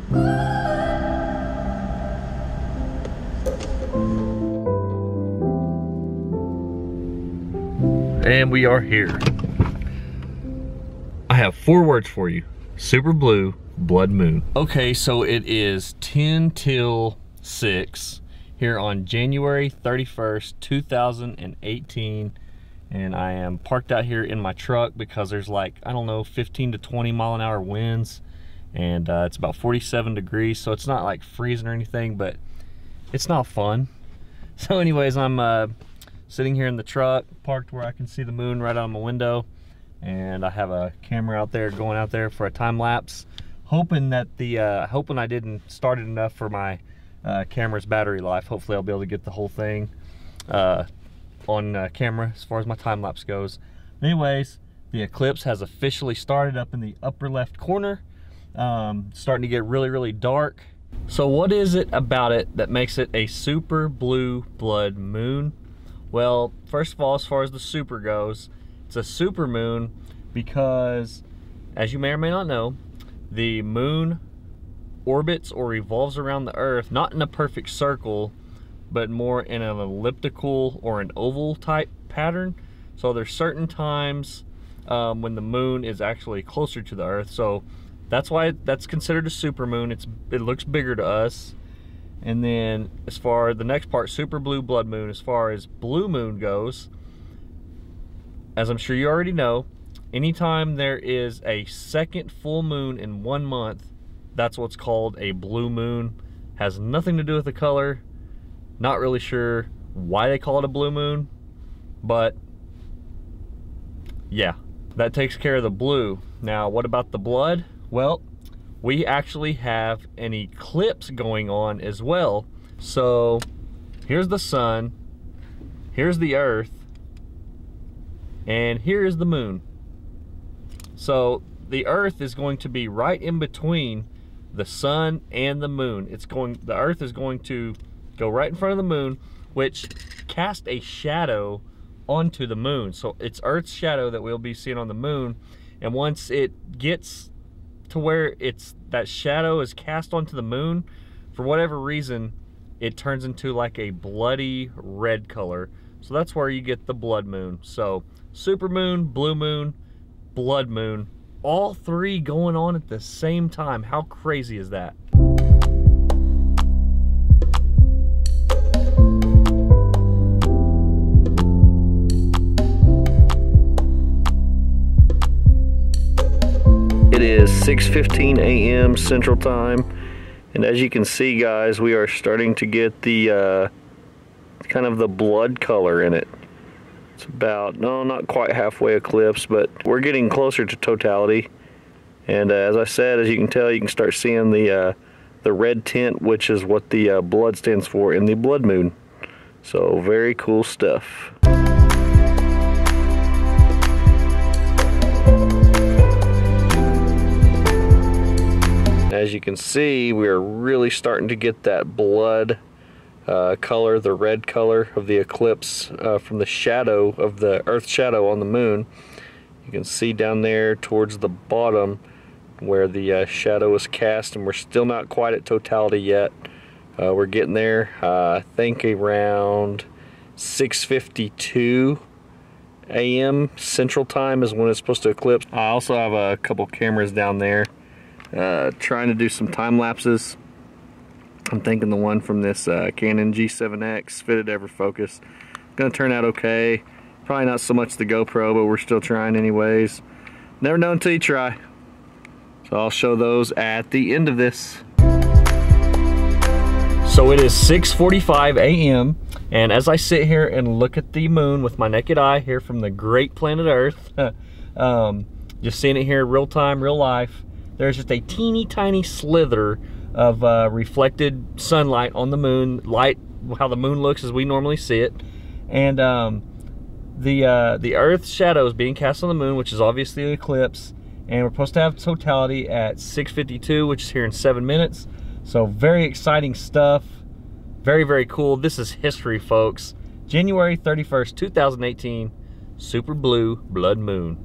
And we are here. I have 4 words for you. Super blue, blood moon. Okay, so it is 10 till 6 here on January 31st, 2018. And I am parked out here in my truck because there's like, I don't know, 15 to 20 mile an hour winds. And it's about 47 degrees, so it's not like freezing or anything, but it's not fun. So anyways, I'm sitting here in the truck, parked where I can see the moon right out of my window. And I have a camera out there going out there for a time lapse, hoping that hoping I didn't start it enough for my camera's battery life. Hopefully I'll be able to get the whole thing on camera as far as my time lapse goes. Anyways, the eclipse has officially started up in the upper left corner. Starting to get really dark. So what is it about it that makes it a super blue blood moon? Well, first of all, as far as the super goes, it's a super moon because, as you may or may not know, the moon orbits or revolves around the Earth, not in a perfect circle, but more in an elliptical or an oval type pattern. So there's certain times when the moon is actually closer to the Earth. So that's why that's considered a super moon. It looks bigger to us. And then as far as the next part, super blue blood moon, as far as blue moon goes, as I'm sure you already know, anytime there is a second full moon in 1 month, that's what's called a blue moon. Has nothing to do with the color. Not really sure why they call it a blue moon, but yeah, that takes care of the blue. Now, what about the blood? Well, we actually have an eclipse going on as well. So here's the sun, here's the Earth, and here is the moon. So the Earth is going to be right in between the sun and the moon. The Earth is going to go right in front of the moon, which casts a shadow onto the moon. So it's Earth's shadow that we'll be seeing on the moon. And once it gets to where that shadow is cast onto the moon, for whatever reason, it turns into like a bloody red color. So that's where you get the blood moon. So super moon, blue moon, blood moon, all 3 going on at the same time. How crazy is that? It is 6:15 a.m. Central Time, and as you can see, guys, we are starting to get the kind of the blood color in it. It's about, no, not quite halfway eclipse, but we're getting closer to totality. And as I said, as you can tell, you can start seeing the red tint, which is what the blood stands for in the blood moon. So very cool stuff. As you can see, we are really starting to get that blood color, the red color of the eclipse from the shadow of the Earth's shadow on the moon. You can see down there towards the bottom where the shadow is cast, and we're still not quite at totality yet. We're getting there. I think around 6:52 a.m. Central Time is when it's supposed to eclipse. I also have a couple cameras down there trying to do some time lapses. I'm thinking the one from this Canon G7x fitted ever focus. Gonna turn out okay. Probably not so much the GoPro, but we're still trying anyways. Never know until you try. So I'll show those at the end of this. So it is 6:45 a.m. and as I sit here and look at the moon with my naked eye here from the great planet Earth, just seeing it here real time, real life, there's just a teeny tiny slither of reflected sunlight on the moon, how the moon looks as we normally see it. And the Earth's shadow is being cast on the moon, which is obviously an eclipse. And we're supposed to have totality at 6:52, which is here in 7 minutes. So very exciting stuff. Very, very cool. This is history, folks. January 31st, 2018, super blue blood moon.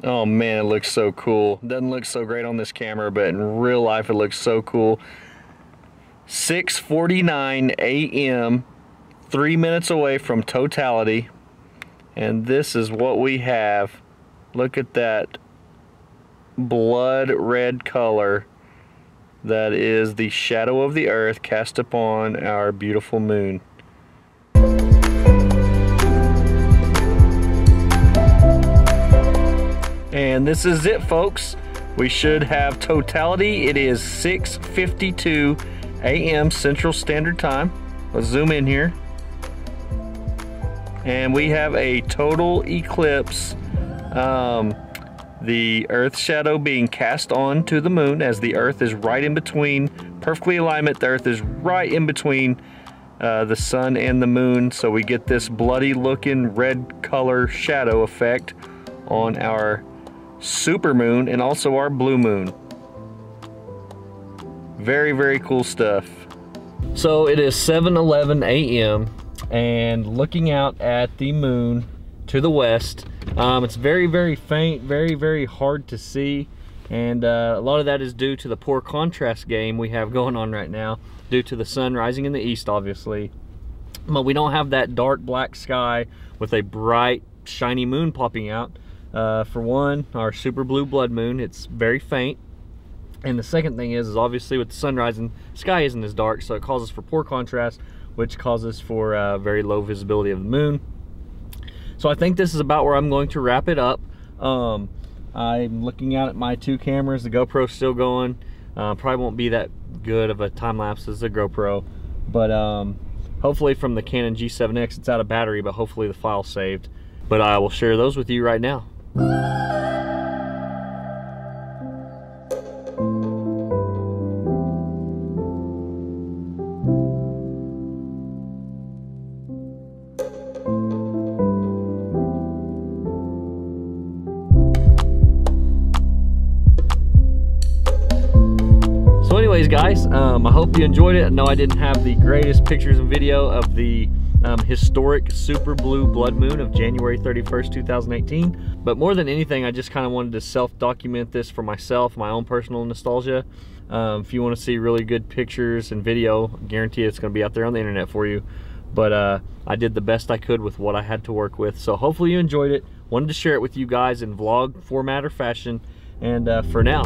Oh man, it looks so cool. Doesn't look so great on this camera, but in real life it looks so cool. 6:49 a.m., 3 minutes away from Totality, and this is what we have. Look at that blood red color. That is the shadow of the earth cast upon our beautiful moon. And this is it, folks. We should have Totality. It is 6:52 a.m. Central Standard Time. Let's zoom in here. And we have a total eclipse. The Earth shadow being cast onto the moon as the Earth is right in between, perfectly alignment. The Earth is right in between the sun and the moon, so we get this bloody looking red color shadow effect on our super moon and also our blue moon. Very, very cool stuff. So it is 7:11 a.m. and looking out at the moon to the west, it's very, very faint, very, very hard to see, and a lot of that is due to the poor contrast game we have going on right now, due to the sun rising in the east, obviously. But we don't have that dark black sky with a bright, shiny moon popping out. For one, our super blue blood moon, it's very faint. And the second thing is obviously with the sun rising, sky isn't as dark, so it causes for poor contrast, which causes for very low visibility of the moon. So I think this is about where I'm going to wrap it up. I'm looking out at my two cameras. The GoPro's still going. Probably won't be that good of a time lapse as the GoPro, but hopefully from the Canon G7x, it's out of battery, but hopefully the file's saved. But I will share those with you right now. So anyways, guys, I hope you enjoyed it. I know I didn't have the greatest pictures and video of the historic super blue blood moon of January 31st, 2018. But more than anything, I just kind of wanted to self-document this for myself, my own personal nostalgia. If you want to see really good pictures and video, I guarantee it's going to be out there on the internet for you. But I did the best I could with what I had to work with. So hopefully you enjoyed it. Wanted to share it with you guys in vlog format or fashion. And for now.